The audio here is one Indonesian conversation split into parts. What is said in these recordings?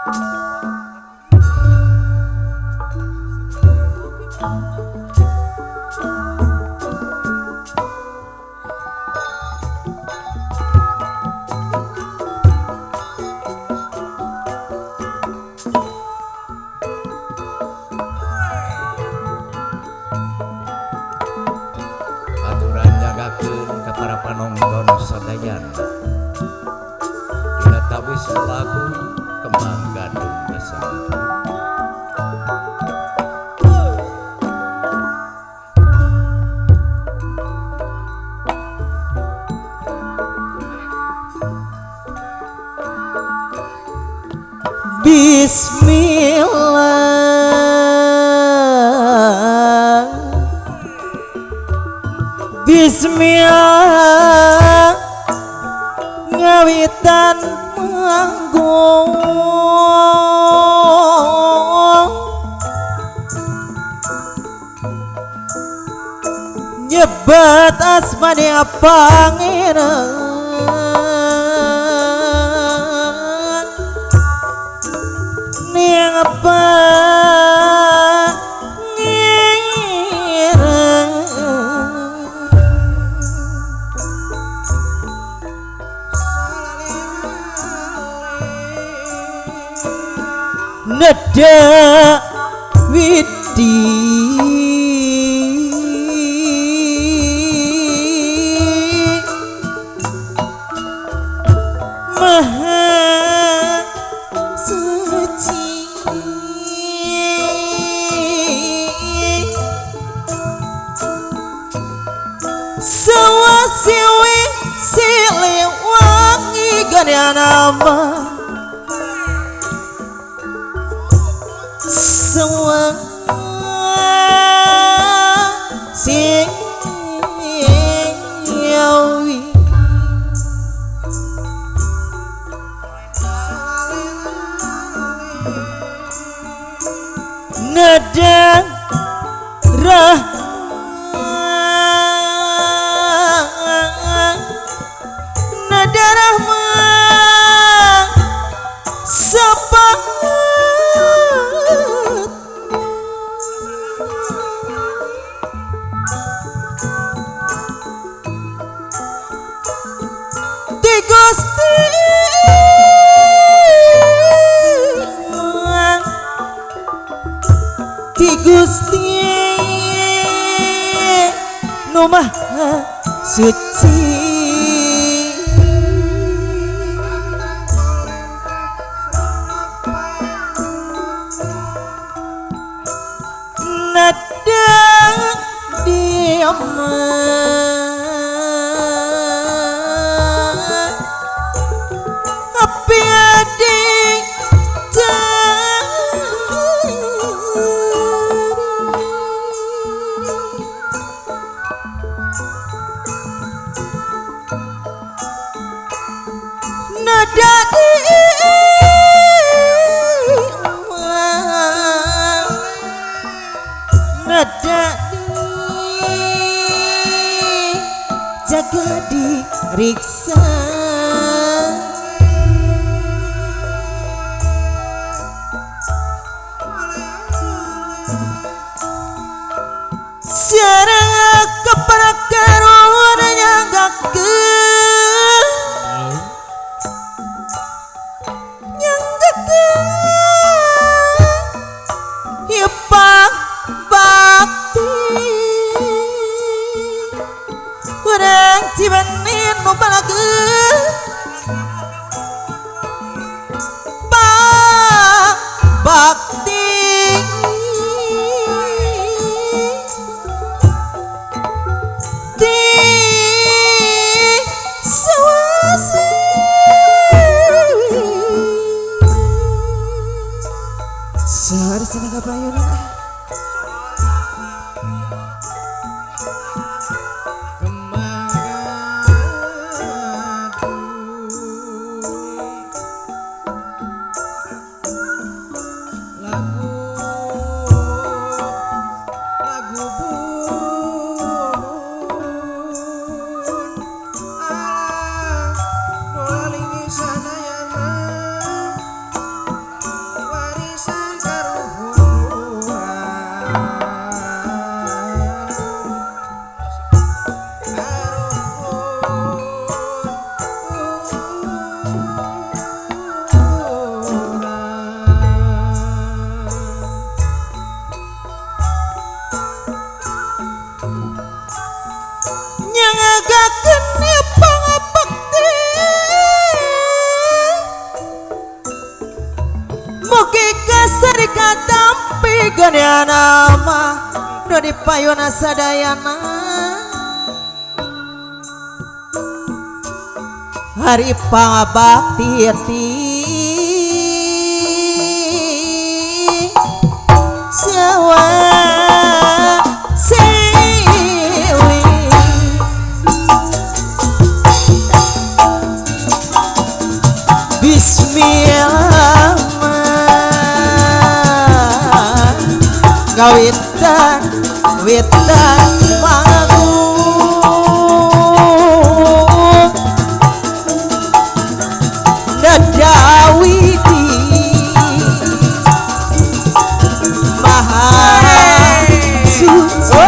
Aturan nyagakeun ka para panonton sadayana dina tawis lagu Kembang Gadung Dasar. Bismillah, Bismillah, ngawitan manggung nyebat asmane pangeran ning pangeran nada widi maha suci sawasiwi siliwangi gana nama semua sing yawi nada rah nada rahmah sepat Gusti Ti Gusti nu maha suci nada diam api adik nada nada jaga diriksa sareng kepada karuan nyanggakeun ipang bakti urang cibenin nu balageun bakti sehari senang pelayanan Kembang Gadung Dunia nama Dodi payuna sadayana hari pangabakti sewa sewi Bismillah gawitan witan pangagung dadawiti maha suci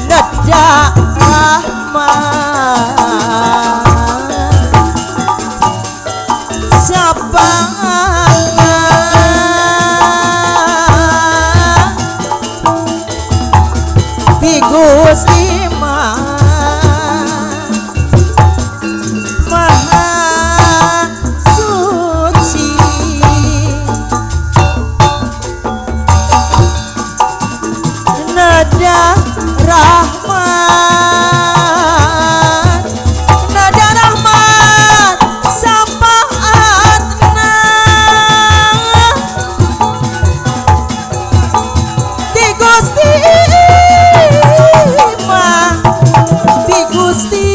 nada rahmat siapa di Gusti maha suci nada rahmat sapaatna di Gusti di Gusti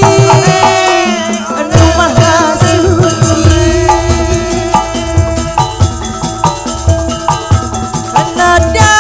anu maha suci nada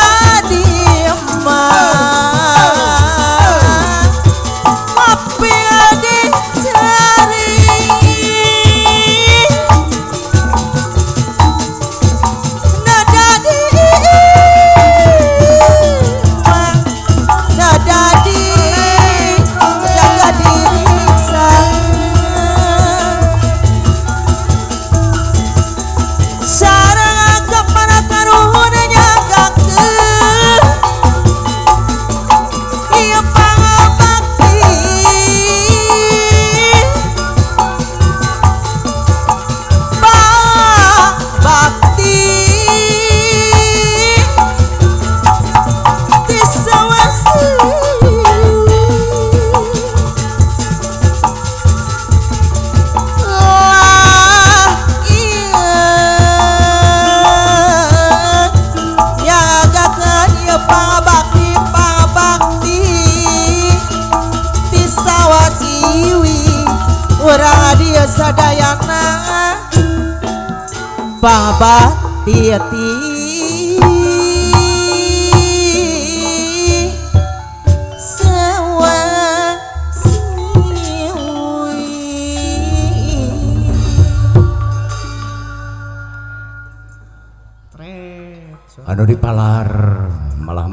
sadayana pangabakti sewa siwi anu dipalar malah